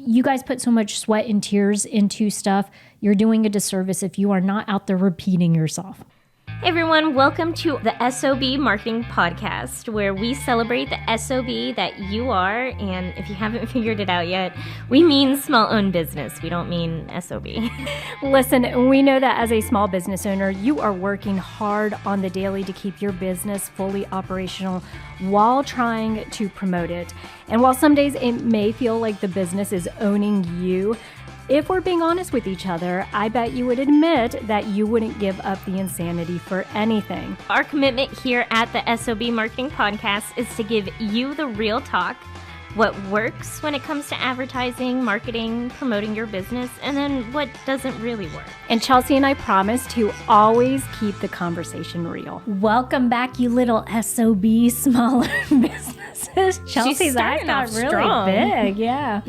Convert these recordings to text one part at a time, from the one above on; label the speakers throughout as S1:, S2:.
S1: you guys put so much sweat and tears into stuff. You're doing a disservice if you are not out there repeating yourself.
S2: Hey everyone, welcome to the S.O.B Marketing Podcast, where we celebrate the S.O.B that you are, and if you haven't figured it out yet, we mean small-owned business. We don't mean S.O.B.
S1: Listen, we know that as a small business owner, you are working hard on the daily to keep your business fully operational while trying to promote it. And while some days it may feel like the business is owning you, if we're being honest with each other, I bet you would admit that you wouldn't give up the insanity for anything.
S2: Our commitment here at the S.O.B Marketing Podcast is to give you the real talk, what works when it comes to advertising, marketing, promoting your business, and then what doesn't really work.
S1: And Chelsea and I promise to always keep the conversation real. Welcome back, you little S.O.B small businesses. Chelsea's eyes got really
S2: strong.
S1: big. Yeah.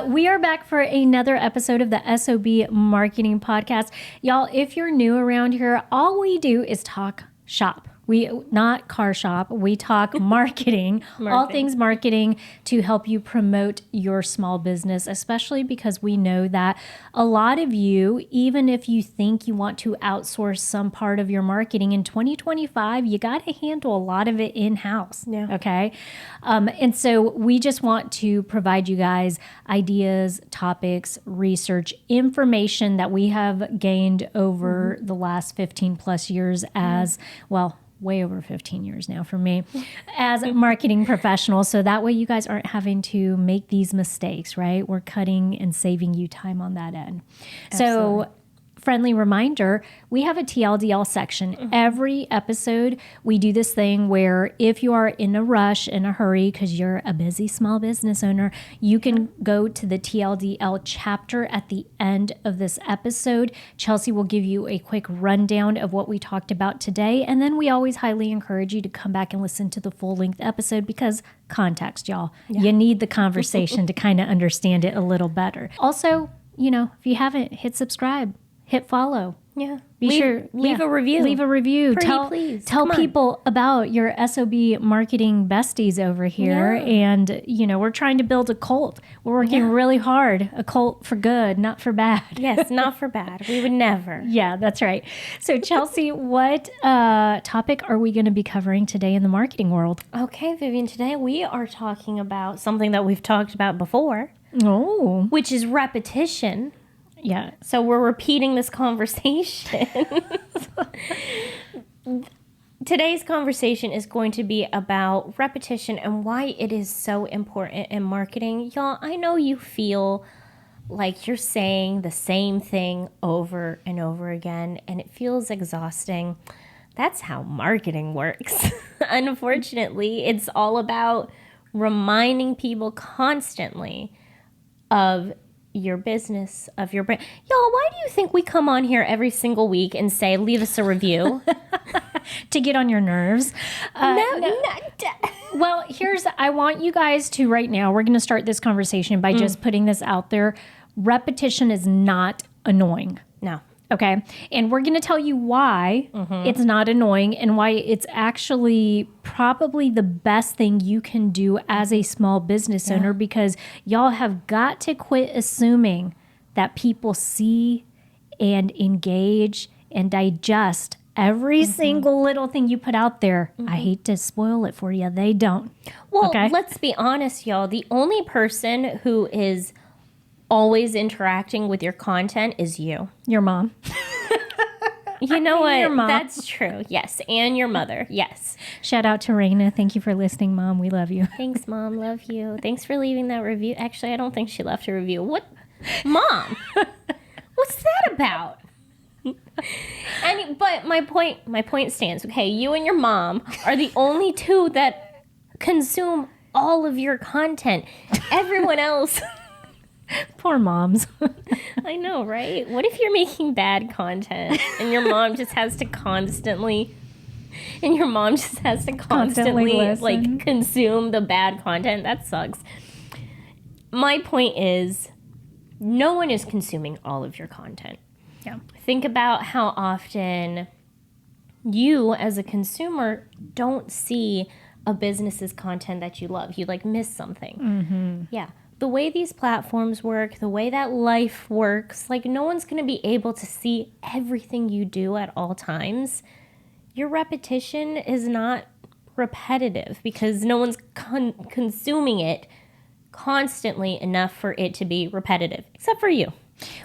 S1: We are back for another episode of the S.O.B Marketing Podcast. Y'all, if you're new around here, all we do is talk shop. We not car shop. We talk marketing, all things marketing to help you promote your small business, especially because we know that a lot of you, even if you think you want to outsource some part of your marketing in 2025, you got to handle a lot of it in-house.
S2: Yeah.
S1: Okay. And so we just want to provide you guys ideas, topics, research, information that we have gained over the last 15 plus years as well. Way over 15 years now for me as a marketing professional. So that way you guys aren't having to make these mistakes, right? We're cutting and saving you time on that end.
S2: Absolutely.
S1: So friendly reminder, we have a TLDL section. Every episode, we do this thing where if you are in a rush, in a hurry, because you're a busy small business owner, you can go to the TLDL chapter at the end of this episode. Chelsea will give you a quick rundown of what we talked about today. And then we always highly encourage you to come back and listen to the full-length episode because context, y'all. Yeah. You need the conversation to kind of understand it a little better. Also, you know, if you haven't, hit subscribe. Hit follow.
S2: Yeah.
S1: Leave
S2: a review.
S1: Leave a review.
S2: Please.
S1: Tell people about your S.O.B marketing besties over here.
S2: Yeah.
S1: And, you know, we're trying to build a cult. We're working really hard. A cult for good, not for bad.
S2: Yes, not for bad. We would never.
S1: Yeah, that's right. So, Chelsea, what topic are we going to be covering today in the marketing world?
S2: Okay, Vivian, today we are talking about something that we've talked about before,
S1: Oh.
S2: which is repetition.
S1: Yeah.
S2: So we're repeating this conversation. Today's conversation is going to be about repetition and why it is so important in marketing. Y'all, I know you feel like you're saying the same thing over and over again, and it feels exhausting. That's how marketing works. Unfortunately, it's all about reminding people constantly of your business, of your brand. Y'all, why do you think we come on here every single week and say, leave us a review?
S1: To get on your nerves. Well, I want you guys to right now, we're going to start this conversation by just putting this out there. Repetition is not annoying.
S2: No.
S1: Okay. And we're going to tell you why it's not annoying and why it's actually probably the best thing you can do as a small business owner, because y'all have got to quit assuming that people see and engage and digest every single little thing you put out there. I hate to spoil it for you. They don't.
S2: Well, let's be honest, y'all. The only person who is always interacting with your content is you.
S1: Your mom.
S2: You know what?
S1: Your mom.
S2: That's true. Yes. And your mother. Yes.
S1: Shout out to Raina. Thank you for listening, Mom. We love you.
S2: Thanks, Mom. Love you. Thanks for leaving that review. Actually, I don't think she left a review. What? Mom? What's that about? But my point stands. Okay, you and your mom are the only two that consume all of your content. Everyone else...
S1: Poor moms.
S2: I know, right? What if you're making bad content and your mom just has to constantly like consume the bad content? That sucks. My point is, no one is consuming all of your content.
S1: Yeah.
S2: Think about how often you as a consumer don't see a business's content that you love. You like miss something.
S1: Mm-hmm.
S2: Yeah. the way these platforms work, the way that life works, like no one's going to be able to see everything you do at all times. Your repetition is not repetitive because no one's consuming it constantly enough for it to be repetitive, except for you.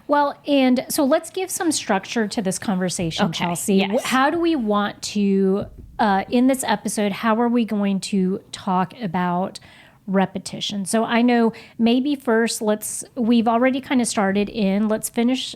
S1: Well, and so let's give some structure to this conversation,
S2: Okay,
S1: Chelsea.
S2: yes.
S1: How do we want to, in this episode, how are we going to talk about repetition? So I know maybe first we've already kind of started let's finish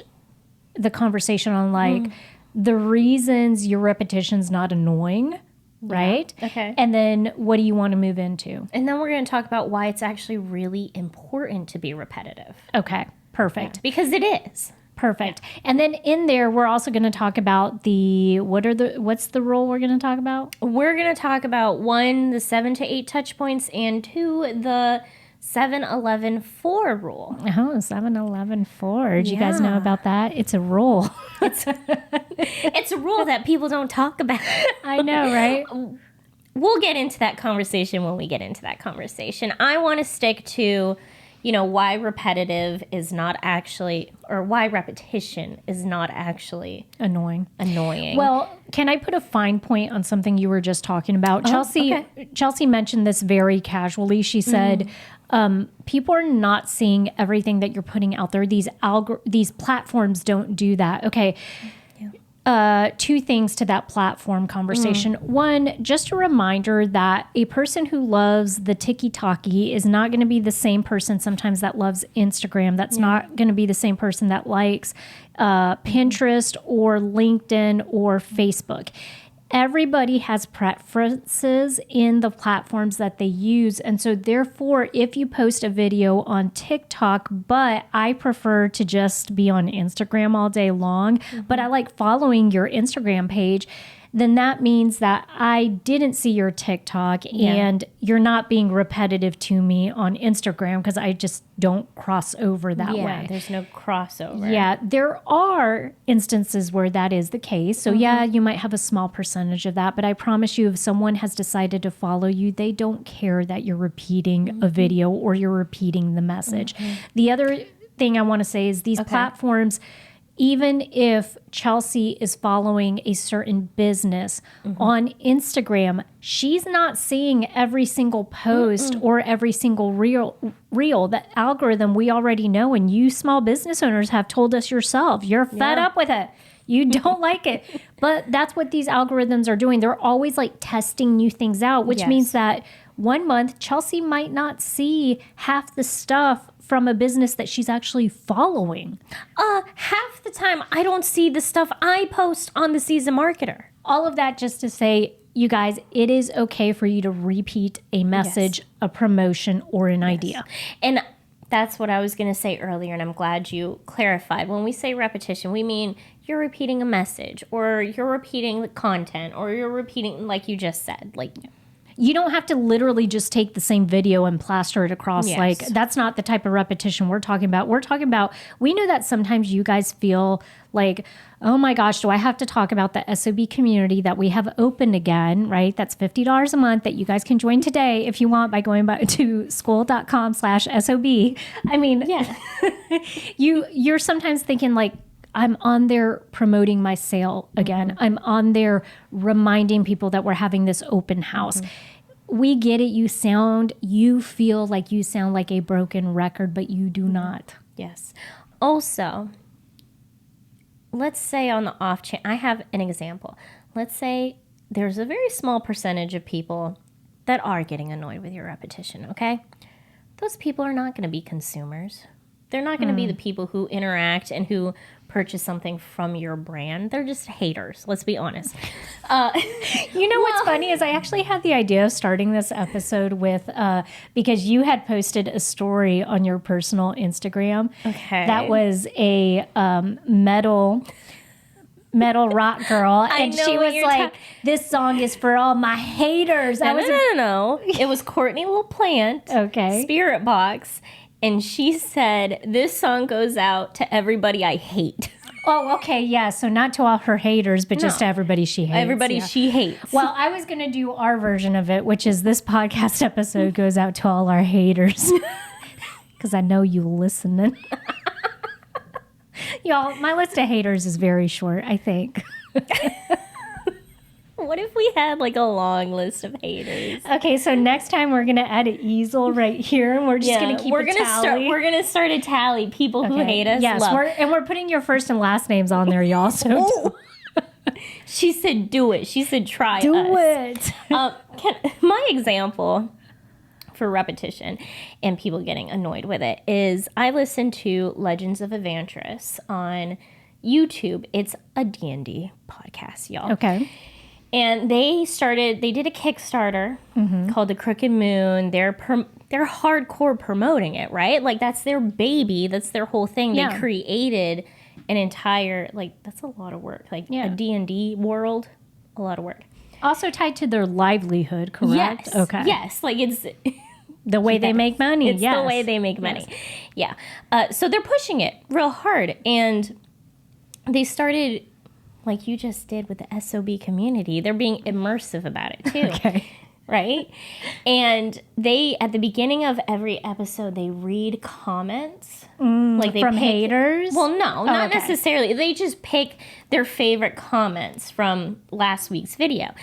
S1: the conversation on like the reasons your repetition's not annoying, right?
S2: Okay.
S1: And then what do you want to move into?
S2: And then we're going to talk about why it's actually really important to be repetitive.
S1: Okay, perfect.
S2: Because it is.
S1: Perfect. And then in there, we're also going to talk about what's the rule we're going to talk about?
S2: We're going to talk about 1, the 7 to 8 touch points, and 2, the 7-11-4 rule.
S1: Oh, 7-11-4. Did you guys know about that? It's a rule.
S2: It's a rule that people don't talk about.
S1: I know, right?
S2: We'll get into that conversation when we get into that conversation. I want to stick to, why repetitive is not actually, or why repetition is not actually
S1: Annoying.
S2: Well,
S1: can I put a fine point on something you were just talking about? Chelsea mentioned this very casually. She said, people are not seeing everything that you're putting out there. These platforms don't do that. Okay. Two things to that platform conversation. One, just a reminder that a person who loves the tiki-taki is not going to be the same person sometimes that loves Instagram. That's not going to be the same person that likes Pinterest or LinkedIn or Facebook. Everybody has preferences in the platforms that they use. And so therefore, if you post a video on TikTok, but I prefer to just be on Instagram all day long, but I like following your Instagram page, then that means that I didn't see your TikTok and you're not being repetitive to me on Instagram because I just don't cross over that way.
S2: There's no crossover.
S1: Yeah, there are instances where that is the case. So yeah, you might have a small percentage of that, but I promise you, if someone has decided to follow you, they don't care that you're repeating a video or you're repeating the message. The other thing I want to say is these platforms, even if Chelsea is following a certain business on Instagram, she's not seeing every single post or every single reel. That algorithm we already know, and you small business owners have told us yourself, you're fed up with it. You don't like it. But that's what these algorithms are doing. They're always like testing new things out, which means that 1 month, Chelsea might not see half the stuff from a business that she's actually following.
S2: Half the time, I don't see the stuff I post on the Season Marketer.
S1: All of that just to say, you guys, it is okay for you to repeat a message, a promotion, or an idea.
S2: And that's what I was going to say earlier, and I'm glad you clarified. When we say repetition, we mean you're repeating a message, or you're repeating the content, or you're repeating, like you just said, like...
S1: You don't have to literally just take the same video and plaster it across.
S2: Yes.
S1: Like, that's not the type of repetition we're talking about. We know that sometimes you guys feel like, oh my gosh, do I have to talk about the S.O.B community that we have opened again, right? That's $50 a month that you guys can join today if you want by going to school.com/SOB. I mean, you're sometimes thinking like, I'm on there promoting my sale again. I'm on there reminding people that we're having this open house. We get it. You feel like you sound like a broken record, but you do not.
S2: Yes. Also, let's say on the off chance, I have an example. Let's say there's a very small percentage of people that are getting annoyed with your repetition, okay? Those people are not going to be consumers. They're not going to be the people who interact and who purchase something from your brand. They're just haters. Let's be honest.
S1: What's funny is I actually had the idea of starting this episode with, because you had posted a story on your personal Instagram.
S2: Okay.
S1: That was a metal rock girl. And she was like, this song is for all my haters.
S2: No. It was Courtney LaPlante.
S1: Okay.
S2: Spirit Box. And she said, this song goes out to everybody I hate.
S1: Oh, okay, yeah. So not to all her haters, but just to everybody she hates.
S2: Everybody she hates.
S1: Well, I was going to do our version of it, which is this podcast episode goes out to all our haters. because I know you listening. Y'all, my list of haters is very short, I think.
S2: What if we had like a long list of haters?
S1: Okay, so next time we're gonna add an easel right here, and we're just gonna keep a tally.
S2: We're gonna start a tally. People who hate us.
S1: Yes,
S2: love.
S1: we're putting your first and last names on there, y'all. So
S2: She said, "Do it." She said, "Try
S1: do
S2: us."
S1: it.
S2: My example for repetition and people getting annoyed with it is I listen to Legends of Evantris on YouTube. It's a D&D podcast, y'all.
S1: Okay.
S2: And they did a Kickstarter called The Crooked Moon. They're hardcore promoting it, right? Like, that's their baby. That's their whole thing.
S1: Yeah.
S2: They created an entire, like, that's a lot of work. Like, a D&D world, a lot of work.
S1: Also tied to their livelihood, correct?
S2: Yes.
S1: Okay.
S2: Yes. Like, it's...
S1: The way they make money.
S2: It's the way they make money.
S1: Yes.
S2: Yeah. So they're pushing it real hard. And they started... like you just did with the S.O.B community. They're being immersive about it too.
S1: Okay.
S2: Right? And they, at the beginning of every episode, they read comments. Like they
S1: from haters?
S2: Well, no, not
S1: okay.
S2: necessarily. They just pick their favorite comments from last week's video.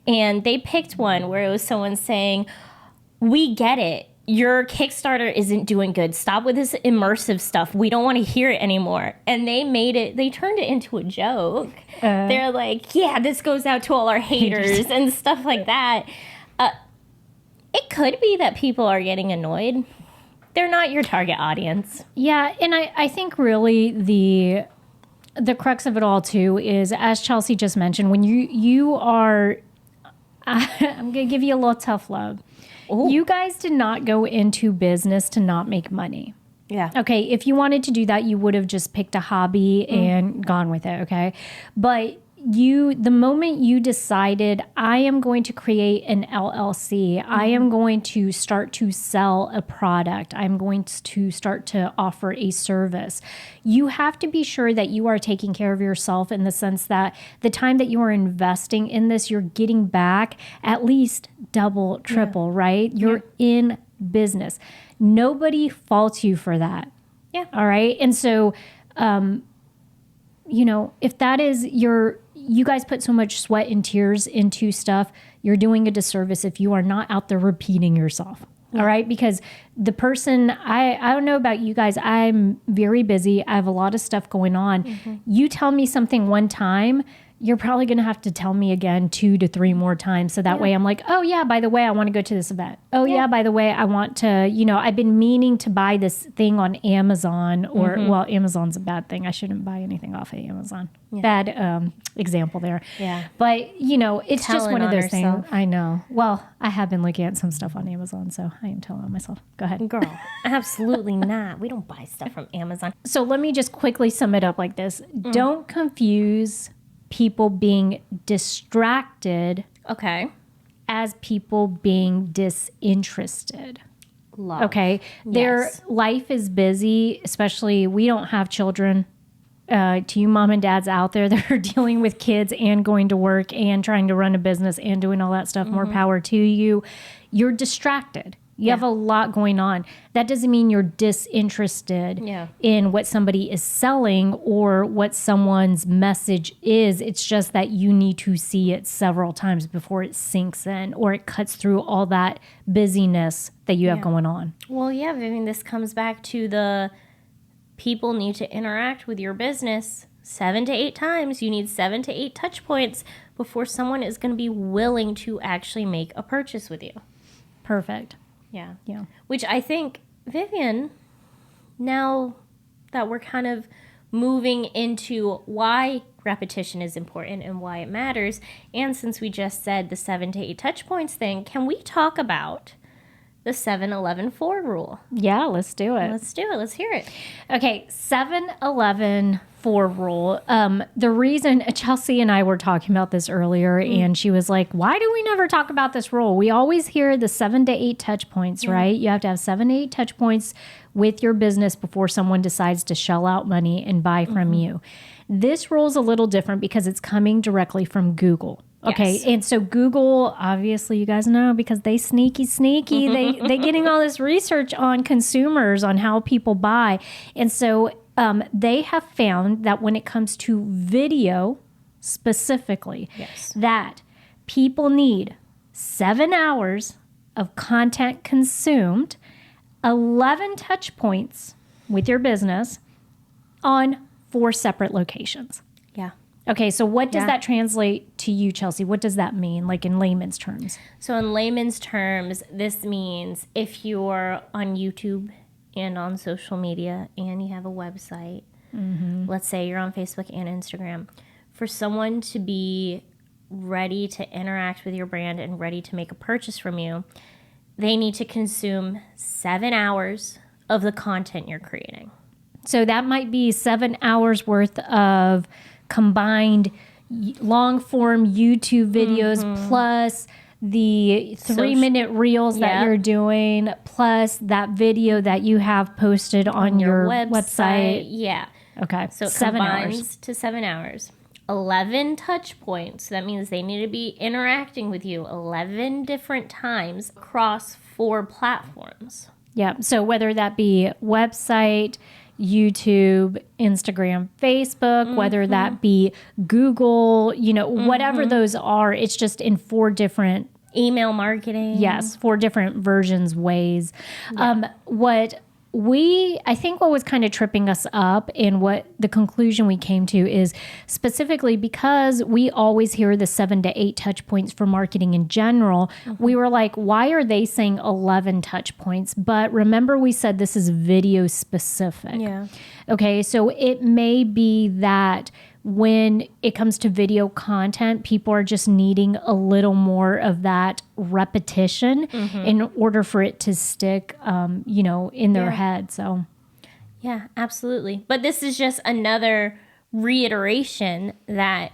S2: And they picked one where it was someone saying, "We get it. Your Kickstarter isn't doing good. Stop with this immersive stuff. We don't want to hear it anymore." And they turned it into a joke. They're like, "Yeah, this goes out to all our haters," and stuff like that. It could be that people are getting annoyed. They're not your target audience.
S1: Yeah, and I think really the crux of it all too is, as Chelsea just mentioned, when you are, I'm going to give you a little tough love. Ooh. You guys did not go into business to not make money.
S2: Yeah.
S1: Okay, if you wanted to do that, you would have just picked a hobby and gone with it, okay? But the moment you decided, I am going to create an LLC, I am going to start to sell a product, I'm going to start to offer a service, you have to be sure that you are taking care of yourself in the sense that the time that you are investing in this, you're getting back at least double, triple, right? You're in business. Nobody faults you for that.
S2: Yeah.
S1: All right. And so, if that is you guys put so much sweat and tears into stuff, you're doing a disservice if you are not out there repeating yourself. All right. Because the person, I don't know about you guys. I'm very busy. I have a lot of stuff going on. You tell me something one time, you're probably going to have to tell me again 2 to 3 more times. So that way I'm like, oh yeah, by the way, I want to go to this event. Oh yeah, by the way, I want to, I've been meaning to buy this thing on Amazon or, well, Amazon's a bad thing. I shouldn't buy anything off of Amazon. Yeah. Bad example there.
S2: Yeah.
S1: But, it's just one of those
S2: herself.
S1: things. I know. Well, I have been looking at some stuff on Amazon, so I am telling on myself. Go ahead.
S2: Girl, absolutely not. We don't buy stuff from Amazon.
S1: So let me just quickly sum it up like this. Don't confuse people being distracted as people being disinterested.
S2: Love.
S1: Okay. Their life is busy, especially we don't have children. To you mom and dads out there that are dealing with kids and going to work and trying to run a business and doing all that stuff, more power to you. You're distracted. You have a lot going on. That doesn't mean you're disinterested in what somebody is selling or what someone's message is. It's just that you need to see it several times before it sinks in or it cuts through all that busyness that you have going on.
S2: Well, yeah, Vivian, this comes back to the people need to interact with your business 7 to 8 times. You need 7 to 8 touch points before someone is going to be willing to actually make a purchase with you.
S1: Perfect.
S2: Yeah.
S1: Yeah.
S2: Which I think, Vivian, now that we're kind of moving into why repetition is important and why it matters, and since we just said the 7 to 8 touch points thing, can we talk about the 7-11-4 rule?
S1: Yeah, let's do it.
S2: Let's do it. Let's hear it.
S1: Okay, 7-11-4 rule. The reason Chelsea and I were talking about this earlier, and she was like, why do we never talk about this rule? We always hear the 7 to 8 touch points, right? You have to have 7 to 8 touch points with your business before someone decides to shell out money and buy from you. This rule is a little different because it's coming directly from Google. Okay,
S2: Yes.
S1: and so Google, obviously, you guys know because they sneaky. They getting all this research on consumers on how people buy, and so they have found that when it comes to video specifically,
S2: Yes.
S1: that people need 7 hours of content consumed, 11 touch points with your business on 4 separate locations.
S2: Yeah.
S1: Okay, so what does
S2: Yeah.
S1: that translate to you, Chelsea? What does that mean, like in layman's terms?
S2: So in layman's terms, this means if you're on YouTube and on social media and you have a website, let's say you're on Facebook and Instagram, for someone to be ready to interact with your brand and ready to make a purchase from you, they need to consume 7 hours of the content you're creating.
S1: So that might be 7 hours worth of combined long form YouTube videos plus the 3-minute reels that
S2: Yep.
S1: you're doing, plus that video that you have posted on your website.
S2: Yeah.
S1: Okay,
S2: So it
S1: 7
S2: combines
S1: hours.
S2: to 7 hours. 11 touch points. That means they need to be interacting with you 11 different times across 4 platforms.
S1: Yeah. So whether that be website, YouTube, Instagram, Facebook, whether that be Google, whatever those are, it's just in 4 different,
S2: Email marketing.
S1: 4 different versions, ways. I think what was kind of tripping us up and what the conclusion we came to is specifically because we always hear the 7 to 8 touch points for marketing in general. We were like, why are they saying 11 touch points? But remember we said this is video specific.
S2: Yeah.
S1: Okay, so it may be that when it comes to video content, people are just needing a little more of that repetition in order for it to stick, in their head. So,
S2: Yeah, absolutely. But this is just another reiteration that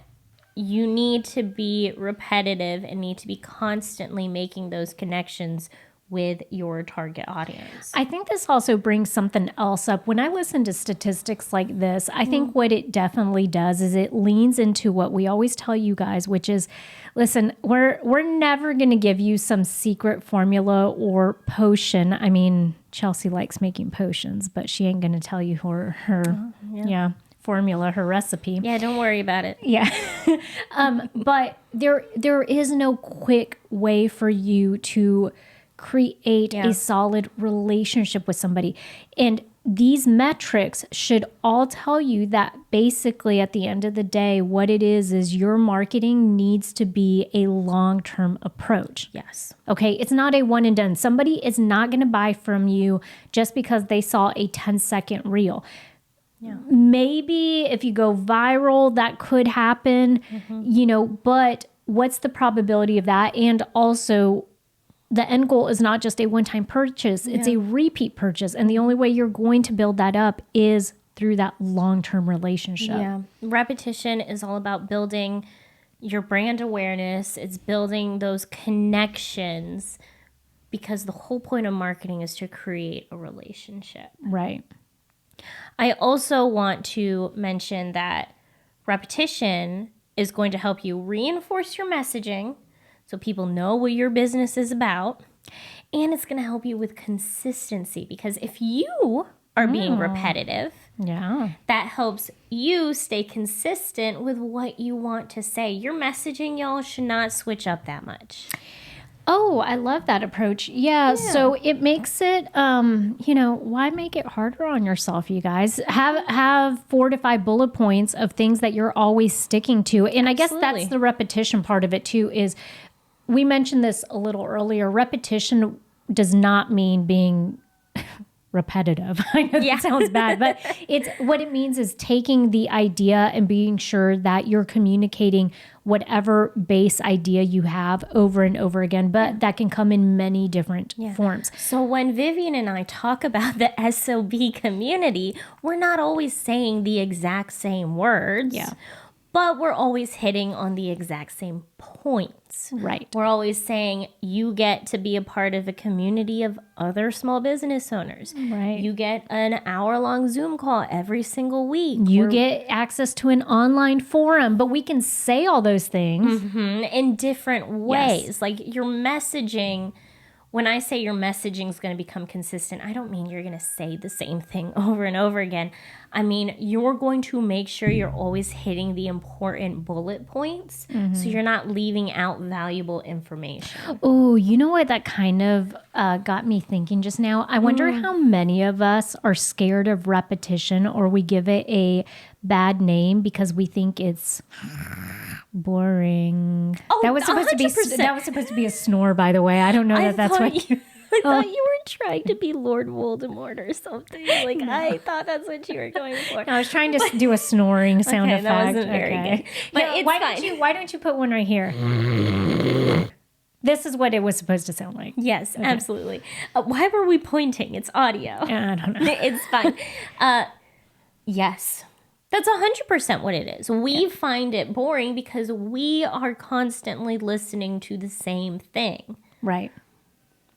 S2: you need to be repetitive and need to be constantly making those connections with your target audience.
S1: I think this also brings something else up. When I listen to statistics like this, I think what it definitely does is it leans into what we always tell you guys, which is, listen, we're never going to give you some secret formula or potion. I mean, Chelsea likes making potions, but she ain't going to tell you her formula, her recipe.
S2: Yeah, don't worry about it.
S1: Yeah. But there is no quick way for you to create a solid relationship with somebody. And these metrics should all tell you that basically at the end of the day, what it is your marketing needs to be a long-term approach.
S2: Yes.
S1: Okay. It's not a one and done. Somebody is not going to buy from you just because they saw a 10-second reel. Yeah. Maybe if you go viral, that could happen, but what's the probability of that? And also, the end goal is not just a one-time purchase, it's a repeat purchase. And the only way you're going to build that up is through that long-term relationship.
S2: Yeah. Repetition is all about building your brand awareness. It's building those connections because the whole point of marketing is to create a relationship.
S1: Right.
S2: I also want to mention that repetition is going to help you reinforce your messaging so people know what your business is about. And it's going to help you with consistency because if you are being repetitive, that helps you stay consistent with what you want to say. Your messaging, y'all, should not switch up that much.
S1: Oh, I love that approach. Yeah. So it makes it, why make it harder on yourself, you guys? Have 4 to 5 bullet points of things that you're always sticking to. And I guess that's the repetition part of it too, is we mentioned this a little earlier. Repetition does not mean being repetitive. I know that sounds bad, but it's what it means is taking the idea and being sure that you're communicating whatever base idea you have over and over again, but that can come in many different forms.
S2: So when Vivian and I talk about the S.O.B community, we're not always saying the exact same words.
S1: Yeah.
S2: but we're always hitting on the exact same points.
S1: Right.
S2: We're always saying you get to be a part of a community of other small business owners.
S1: Right.
S2: You get an hour-long Zoom call every single week.
S1: You get access to an online forum, but we can say all those things
S2: in different ways.
S1: Yes.
S2: Like your messaging, when I say your messaging is going to become consistent, I don't mean you're going to say the same thing over and over again. I mean, you're going to make sure you're always hitting the important bullet points so you're not leaving out valuable information.
S1: Oh, you know what? That kind of got me thinking just now. I wonder how many of us are scared of repetition, or we give it a bad name because we think it's boring.
S2: Oh,
S1: that was supposed to be
S2: 100%.
S1: that was supposed to be a snore, by the way. I don't know that that's what.
S2: I thought you were trying to be Lord Voldemort or something. Like I thought that's what you were going for.
S1: I was trying to do a snoring sound
S2: Okay,
S1: effect.
S2: that wasn't very good. But
S1: Yeah,
S2: it's
S1: why
S2: fine.
S1: Why don't you put one right here? This is what it was supposed to sound like.
S2: Yes, absolutely. Why were we pointing? It's audio.
S1: I don't know.
S2: It's fine. Yes. That's 100% what it is. We find it boring because we are constantly listening to the same thing.
S1: Right.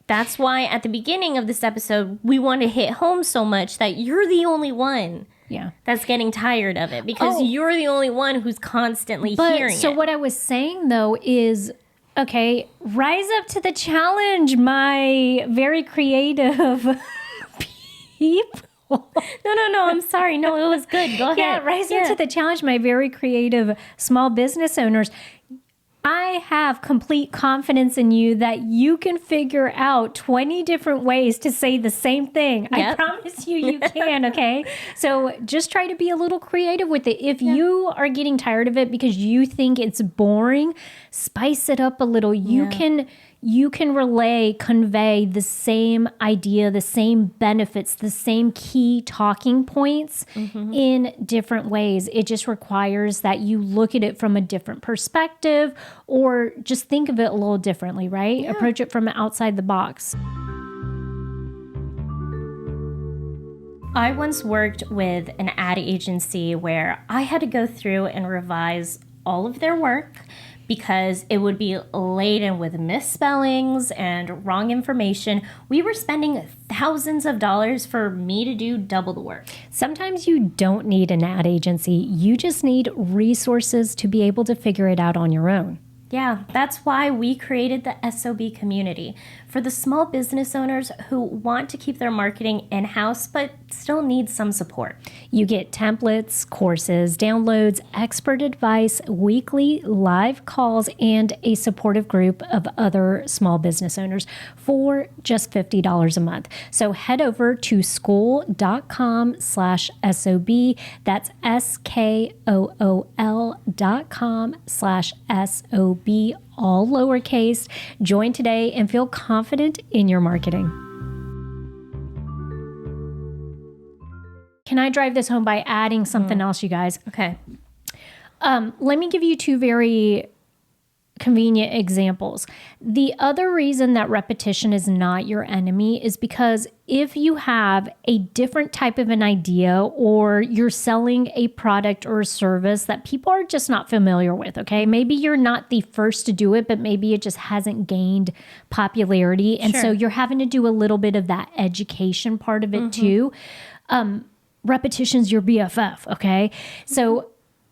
S2: That's why at the beginning of this episode, we want to hit home so much that you're the only one
S1: Yeah.
S2: that's getting tired of it because
S1: Oh.
S2: you're the only one who's constantly hearing
S1: So
S2: it.
S1: what I was saying though is, okay, rise up to the challenge, my very creative people.
S2: No, I'm sorry. No, it was good. Go ahead.
S1: Yeah, rise up to the challenge, my very creative small business owners. I have complete confidence in you that you can figure out 20 different ways to say the same thing. I
S2: Yep.
S1: promise you can, okay? So just try to be a little creative with it. If you are getting tired of it because you think it's boring, spice it up a little. You can convey the same idea, the same benefits, the same key talking points in different ways. It just requires that you look at it from a different perspective or just think of it a little differently, right?
S2: Yeah.
S1: Approach it from outside the box.
S2: I once worked with an ad agency where I had to go through and revise all of their work because it would be laden with misspellings and wrong information. We were spending thousands of dollars for me to do double the work.
S1: Sometimes you don't need an ad agency. You just need resources to be able to figure it out on your own.
S2: Yeah, that's why we created the S.O.B community for the small business owners who want to keep their marketing in-house but still need some support.
S1: You get templates, courses, downloads, expert advice, weekly live calls, and a supportive group of other small business owners for just $50 a month. So head over to school.com/SOB. That's SKOOL.com/SOB, all lowercase. Join today and feel confident in your marketing. Can I drive this home by adding something else, you guys?
S2: Okay.
S1: Let me give you two very convenient examples. The other reason that repetition is not your enemy is because if you have a different type of an idea or you're selling a product or a service that people are just not familiar with, okay? Maybe you're not the first to do it, but maybe it just hasn't gained popularity. And so you're having to do a little bit of that education part of it too. Repetition's your BFF, okay? So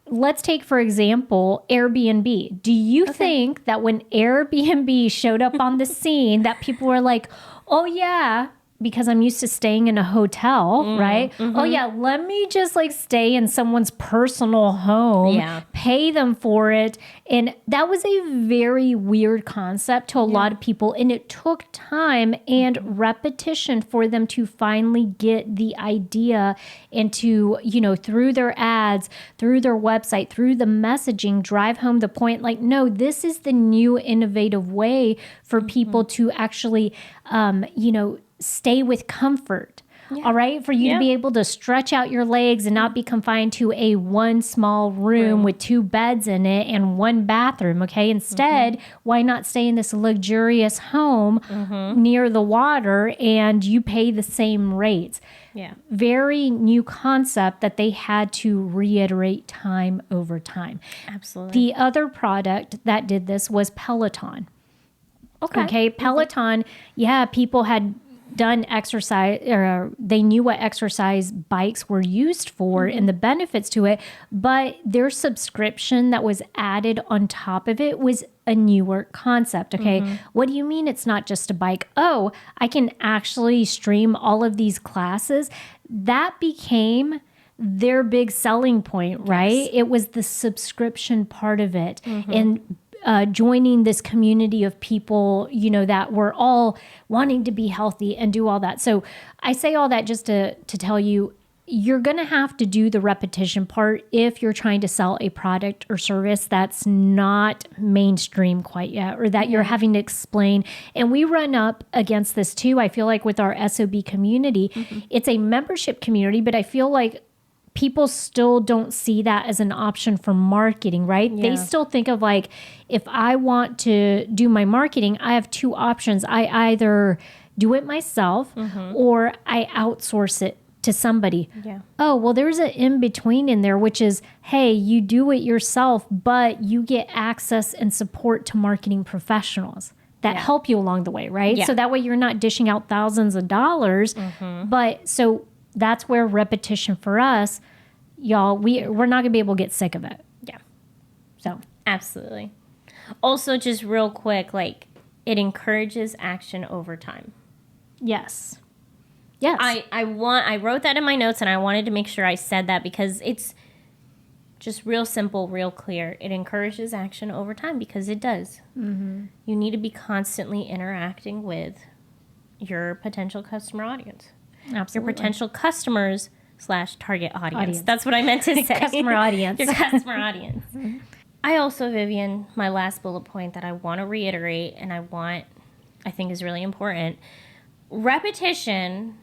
S1: let's take, for example, Airbnb. Do you think that when Airbnb showed up on the scene that people were like, oh yeah, because I'm used to staying in a hotel, right? Oh yeah, let me just like stay in someone's personal home, pay them for it. And that was a very weird concept to a lot of people. And it took time and repetition for them to finally get the idea and to, through their ads, through their website, through the messaging, drive home the point like, no, this is the new innovative way for people to actually, stay with comfort. All right. For you to be able to stretch out your legs and not be confined to a one small room with 2 beds in it and 1 bathroom. Okay. Instead, why not stay in this luxurious home near the water and you pay the same rates?
S2: Yeah.
S1: Very new concept that they had to reiterate time over time.
S2: Absolutely.
S1: The other product that did this was Peloton. Okay. Peloton, people had done exercise, or they knew what exercise bikes were used for and the benefits to it, but their subscription that was added on top of it was a newer concept. Okay. What do you mean it's not just a bike? Oh, I can actually stream all of these classes. That became their big selling point, right?
S2: Yes.
S1: It was the subscription part of it. And joining this community of people, that were all wanting to be healthy and do all that. So I say all that just to tell you, you're going to have to do the repetition part if you're trying to sell a product or service that's not mainstream quite yet, or that you're having to explain. And we run up against this too. I feel like with our S.O.B community, it's a membership community, but I feel like people still don't see that as an option for marketing, right?
S2: Yeah.
S1: They still think of like, if I want to do my marketing, I have 2 options. I either do it myself or I outsource it to somebody.
S2: Yeah.
S1: Oh, well, there's an in-between in there, which is, hey, you do it yourself, but you get access and support to marketing professionals that help you along the way, right?
S2: Yeah.
S1: So that way you're not dishing out thousands of dollars. But so that's where repetition for us, y'all, we're not gonna be able to get sick of it.
S2: Yeah.
S1: So
S2: Absolutely. Also, just real quick, like, it encourages action over time.
S1: yes.
S2: I wrote that in my notes, and I wanted to make sure I said that because it's just real simple, real clear. It encourages action over time because it does. You need to be constantly interacting with your potential customer audience.
S1: Absolutely.
S2: Your potential customers / target audience. That's what I meant to say.
S1: Customer audience.
S2: Your customer audience. I also, Vivian, my last bullet point that I want to reiterate and I think is really important. Repetition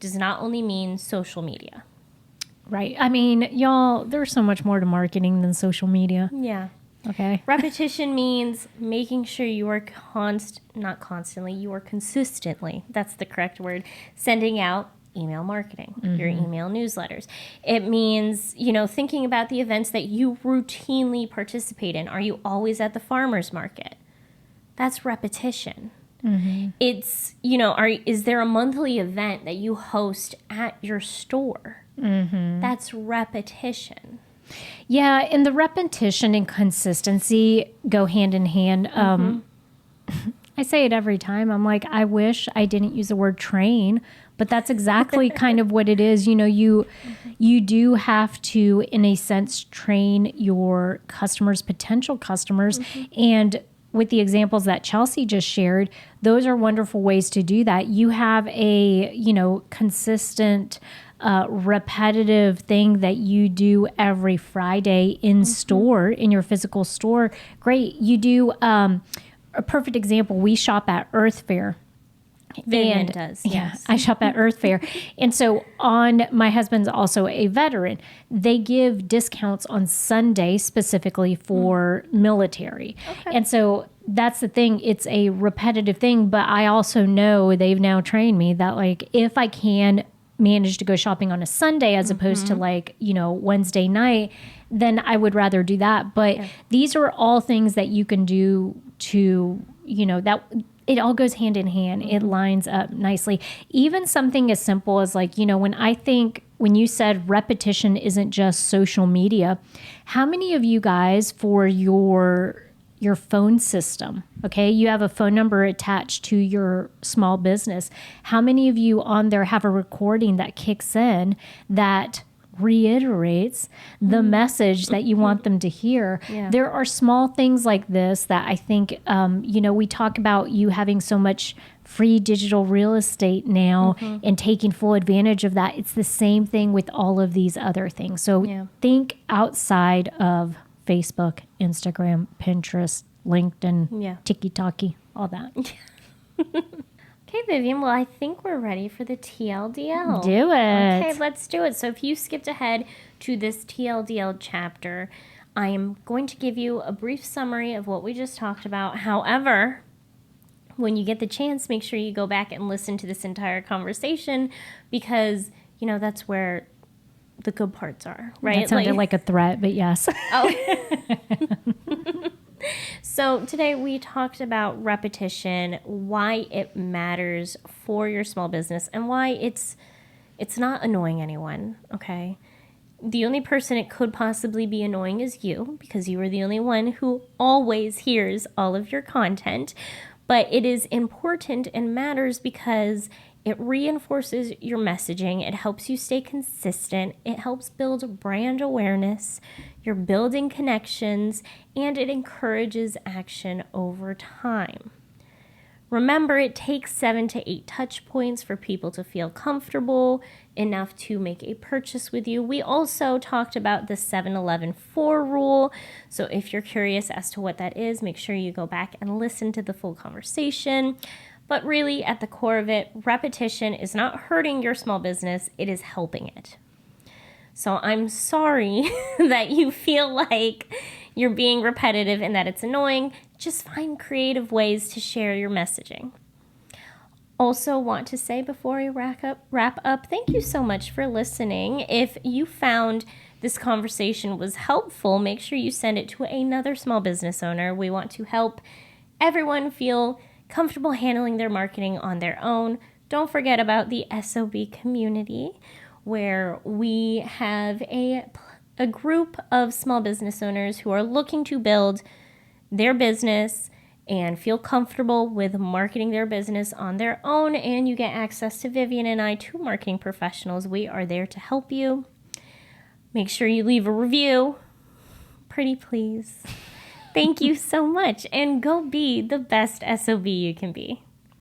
S2: does not only mean social media.
S1: Right. I mean, y'all, there's so much more to marketing than social media.
S2: Yeah.
S1: Okay.
S2: Repetition means making sure you are you are consistently, that's the correct word, sending out email marketing, your email newsletters. It means, thinking about the events that you routinely participate in. Are you always at the farmer's market? That's repetition. It's, is there a monthly event that you host at your store? That's repetition.
S1: Yeah, and the repetition and consistency go hand in hand. I say it every time. I'm like, I wish I didn't use the word train, but that's exactly kind of what it is. You do have to, in a sense, train your customers, potential customers. And with the examples that Chelsea just shared, those are wonderful ways to do that. You have a, consistent, repetitive thing that you do every Friday in store, in your physical store. Great. You do, a perfect example, we shop at Earth Fair.
S2: Vivian does, yes.
S1: I shop at Earth Fair. And so my husband's also a veteran. They give discounts on Sunday specifically for military. Okay. And so that's the thing. It's a repetitive thing, but I also know they've now trained me that like, if I can manage to go shopping on a Sunday as opposed to like, Wednesday night, then I would rather do that. But these are all things that you can do to, that it all goes hand in hand. It lines up nicely. Even something as simple as like, when you said repetition isn't just social media, how many of you guys for your phone system, okay, you have a phone number attached to your small business. How many of you on there have a recording that kicks in that reiterates the message that you want them to hear?
S2: Yeah.
S1: There are small things like this that I think, we talk about you having so much free digital real estate now and taking full advantage of that. It's the same thing with all of these other things. So think outside of Facebook, Instagram, Pinterest, LinkedIn, TikTok, all that.
S2: Okay, Vivian, well, I think we're ready for the TLDL.
S1: Do it.
S2: Okay, let's do it. So if you skipped ahead to this TLDL chapter, I am going to give you a brief summary of what we just talked about. However, when you get the chance, make sure you go back and listen to this entire conversation because, that's where the good parts are, right?
S1: That sounded like a threat, but yes.
S2: So today we talked about repetition, why it matters for your small business, and why it's not annoying anyone, okay? The only person it could possibly be annoying is you, because you are the only one who always hears all of your content. But it is important and matters because it reinforces your messaging. It helps you stay consistent. It helps build brand awareness. You're building connections, and it encourages action over time. Remember, it takes 7 to 8 touch points for people to feel comfortable enough to make a purchase with you. We also talked about the 7-11-4 rule. So if you're curious as to what that is, make sure you go back and listen to the full conversation. But really, at the core of it, repetition is not hurting your small business, it is helping it. So I'm sorry that you feel like you're being repetitive and that it's annoying. Just find creative ways to share your messaging. Also want to say before I wrap up, thank you so much for listening. If you found this conversation was helpful, make sure you send it to another small business owner. We want to help everyone feel comfortable handling their marketing on their own. Don't forget about the S.O.B community, where we have a group of small business owners who are looking to build their business and feel comfortable with marketing their business on their own. And you get access to Vivian and I, two marketing professionals. We are there to help you. Make sure you leave a review. Pretty please. Thank you so much. And go be the best SOB you can be.